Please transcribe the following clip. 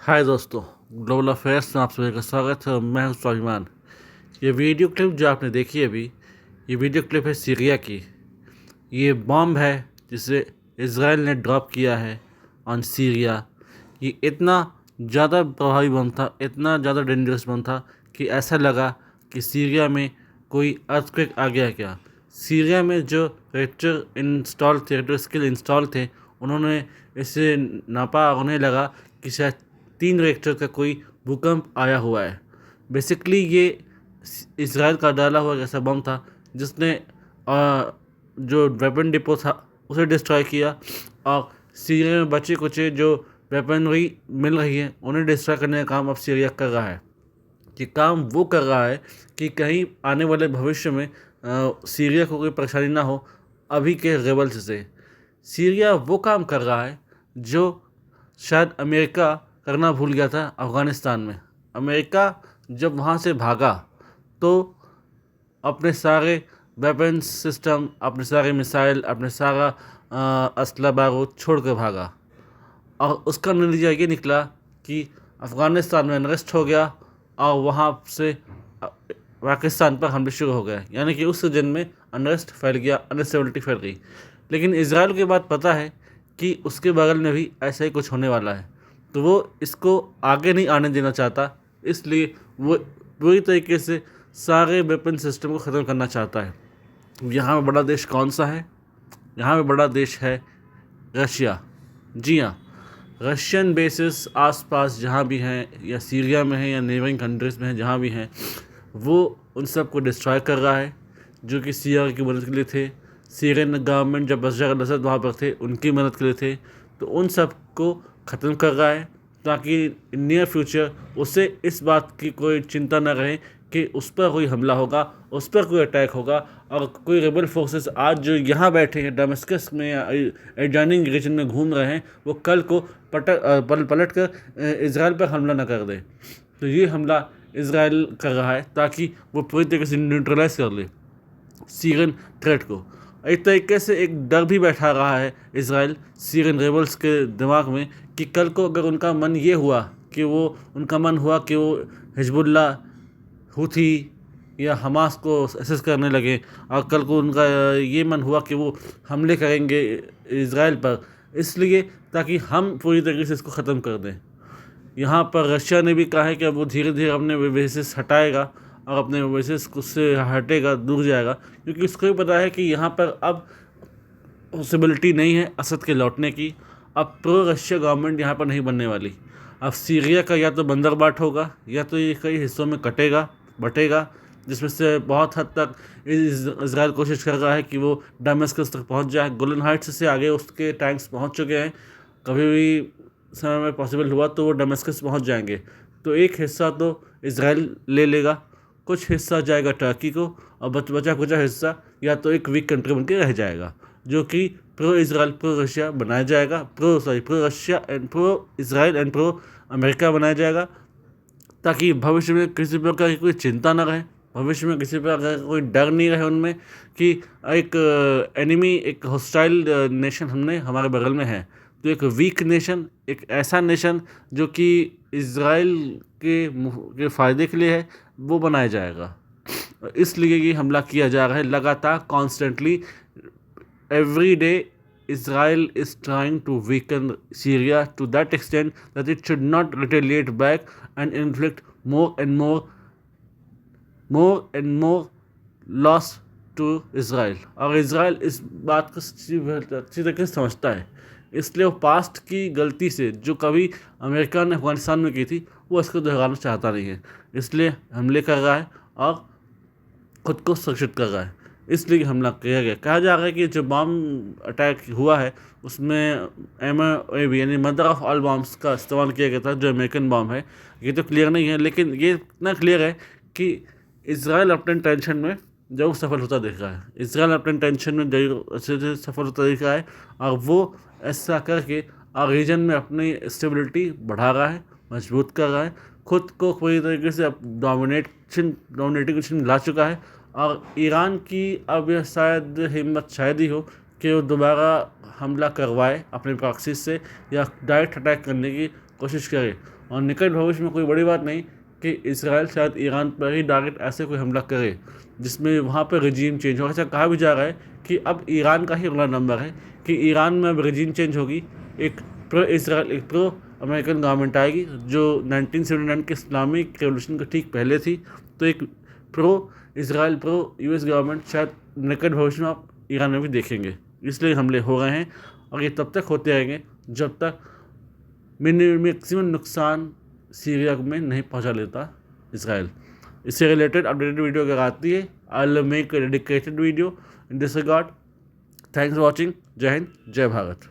हाय दोस्तों, global affairs में आप सभी का स्वागत है। मैं हूं स्वाभिमान। ये वीडियो क्लिप जो आपने देखी है अभी, ये वीडियो क्लिप है सीरिया की। ये बॉम्ब है जिसे इज़राइल ने ड्रॉप किया है ऑन सीरिया। ये इतना ज़्यादा प्रभावी बम था, इतना ज़्यादा डेंजरस बम था कि ऐसा लगा कि सीरिया में कोई अर्थक्वेक आ गया क्या। सीरिया में जो रिएक्टर इंस्टॉल थे, रिएक्टर स्किल इंस्टॉल थे, उन्होंने इसे नापा और उन्हें लगा कि शायद 3 रिएक्टर का कोई भूकंप आया हुआ है। बेसिकली ये इसराइल का डाला हुआ ऐसा बम था जिसने जो वेपन डिपो था उसे डिस्ट्रॉय किया, और सीरिया में बचे कुचे जो वेपनरी मिल रही है उन्हें डिस्ट्रॉय करने का काम अब सीरिया कर रहा है। ये काम वो कर रहा है कि कहीं आने वाले भविष्य में सीरिया को कोई परेशानी ना हो अभी के रेबल्स से। सीरिया वो काम कर रहा है जो शायद अमेरिका करना भूल गया था अफ़गानिस्तान में। अमेरिका जब वहाँ से भागा तो अपने सारे वेपन्स सिस्टम, अपने सारे मिसाइल, अपने सारा असला बारूद छोड़ कर भागा, और उसका नतीजा ये निकला कि अफ़गानिस्तान में अनरेस्ट हो गया और वहाँ से पाकिस्तान पर हमले शुरू हो गए। यानी कि उस रीजन में अनरेस्ट फैल गया, अनस्टेबिलिटी फैल गई। लेकिन इजराइल के बाद पता है कि उसके बगल में भी ऐसा ही कुछ होने वाला है, तो वो इसको आगे नहीं आने देना चाहता। इसलिए वो पूरी तरीके से सारे वेपन सिस्टम को ख़त्म करना चाहता है। यहाँ में बड़ा देश कौन सा है? यहाँ में बड़ा देश है रशिया। जी हाँ, रशियन बेसिस आसपास जहाँ भी हैं, या सीरिया में हैं या नेबरिंग कंट्रीज़ में हैं, जहाँ भी हैं, वो उन सब को डिस्ट्रॉय कर रहा है जो कि सीरिया की मदद के लिए थे। सीरियन गवर्नमेंट जब बशर अल असद वहाँ पर थे उनकी मदद के लिए थे, तो उन सब को ख़त्म कर रहा है ताकि नियर फ्यूचर उसे इस बात की कोई चिंता न रहे कि उस पर कोई हमला होगा, उस पर कोई अटैक होगा, और कोई रेबल फोर्सेस आज जो यहाँ बैठे हैं डमस्कस में या एडजॉइनिंग रीजन में घूम रहे हैं, वो कल को पलट कर इज़राइल पर हमला न कर दे। तो ये हमला इज़राइल कर रहा है ताकि वो पूरी तरीके से न्यूट्रलाइज कर ले सीरियन थ्रेट को। एक तरीके से एक डर भी बैठा रहा है इज़राइल सीरियन रेबल्स के दिमाग में कि कल को अगर उनका मन ये हुआ कि वो हिजबुल्ला, हुथी या हमास को असेस करने लगे, और कल को उनका ये मन हुआ कि वो हमले करेंगे इज़राइल पर, इसलिए ताकि हम पूरी तरीके से इसको ख़त्म कर दें। यहाँ पर रशिया ने भी कहा है कि अब वो धीरे धीरे अपने बेसिस हटाएगा और अपने बेसिस उससे हटेगा, दूर जाएगा, क्योंकि उसको भी पता है कि यहाँ पर अब पॉसिबिलिटी नहीं है असद के लौटने की। अब प्रो रशिया गवर्नमेंट यहाँ पर नहीं बनने वाली। अब सीरिया का या तो बंदरबाट होगा या तो ये कई हिस्सों में बटेगा, जिसमें से बहुत हद तक इज़राइल कोशिश कर रहा है कि वो डमस्कस तक पहुँच जाए। गोलन हाइट्स से आगे उसके टैंक्स पहुँच चुके हैं। कभी भी समय में पॉसिबल हुआ तो वो डमस्कस पहुँच जाएंगे। तो एक हिस्सा तो इज़राइल ले लेगा, कुछ हिस्सा जाएगा टर्की को, और बचा कुचा हिस्सा या तो एक वीक कंट्री बन के रह जाएगा, जो कि प्रो इज़राइल प्रो रशिया बनाया जाएगा, pro Russia and pro Israel and pro America बनाया जाएगा, ताकि भविष्य में किसी प्रकार की कोई चिंता ना रहे, भविष्य में किसी प्रकार का कोई डर नहीं रहे उनमें कि एक एनिमी, एक हॉस्टाइल नेशन हमने हमारे बगल में है। तो एक वीक नेशन, एक ऐसा नेशन जो कि इज़राइल के फ़ायदे के लिए है, वो बनाया जाएगा। इसलिए ये हमला किया जा रहा है लगातार, constantly, every day. Israel is trying to weaken Syria to that extent that it should not retaliate back and inflict more loss to Israel. और इज़राइल इस बात को अच्छी तरीके से समझता है, इसलिए वो पास्ट की गलती से जो कभी अमेरिका ने अफगानिस्तान में की थी वो इसको दोहराना चाहता नहीं है, इसलिए हमले कर रहा है और खुद को सुरक्षित कर रहा है। इसलिए हमला किया गया। कहा जा रहा है कि जो बॉम्ब अटैक हुआ है उसमें MOAB यानी मदर ऑफ ऑल बॉम्ब्स का इस्तेमाल किया गया था, जो अमेरिकन बॉम्ब है। ये तो क्लियर नहीं है, लेकिन ये इतना क्लियर है कि इज़राइल अपने टेंशन में जरूर सफल होता दिख रहा है। इज़राइल अपने टेंशन में जरूर अच्छे से सफल होता दिख रहा है, और वो ऐसा करके और रीजन में अपनी स्टेबिलिटी बढ़ा रहा है, मजबूत कर रहा है, खुद को पूरी तरीके से डोमिनेटिंग पोजीशन ला चुका है। और ईरान की अब यह शायद हिम्मत शायद ही हो कि वो दोबारा हमला करवाए अपने प्रॉक्सी से या डायरेक्ट अटैक करने की कोशिश करे। और निकट भविष्य में कोई बड़ी बात नहीं कि इसराइल शायद ईरान पर ही डायरेक्ट ऐसे कोई हमला करे जिसमें वहाँ पर रजीम चेंज हो। ऐसा कहा भी जा रहा है कि अब ईरान का ही अगला नंबर है कि ईरान में अब रजीम चेंज होगी, एक प्रो इसराइल एक प्रो अमेरिकन गवर्नमेंट आएगी जो 1979 के इस्लामिक रेवोल्यूशन के ठीक पहले थी। तो एक pro Israel pro US government शायद निकट भविष्य में आप ईरान में भी देखेंगे। इसलिए हमले हो रहे हैं और ये तब तक होते रहेंगे जब तक मैक्सिमम नुकसान सीरिया में नहीं पहुंचा लेता इसराइल। इससे रिलेटेड अपडेटेड वीडियो अगर आती है, I will make a dedicated video in this regard. Thanks for watching. जय हिंद, जय भारत।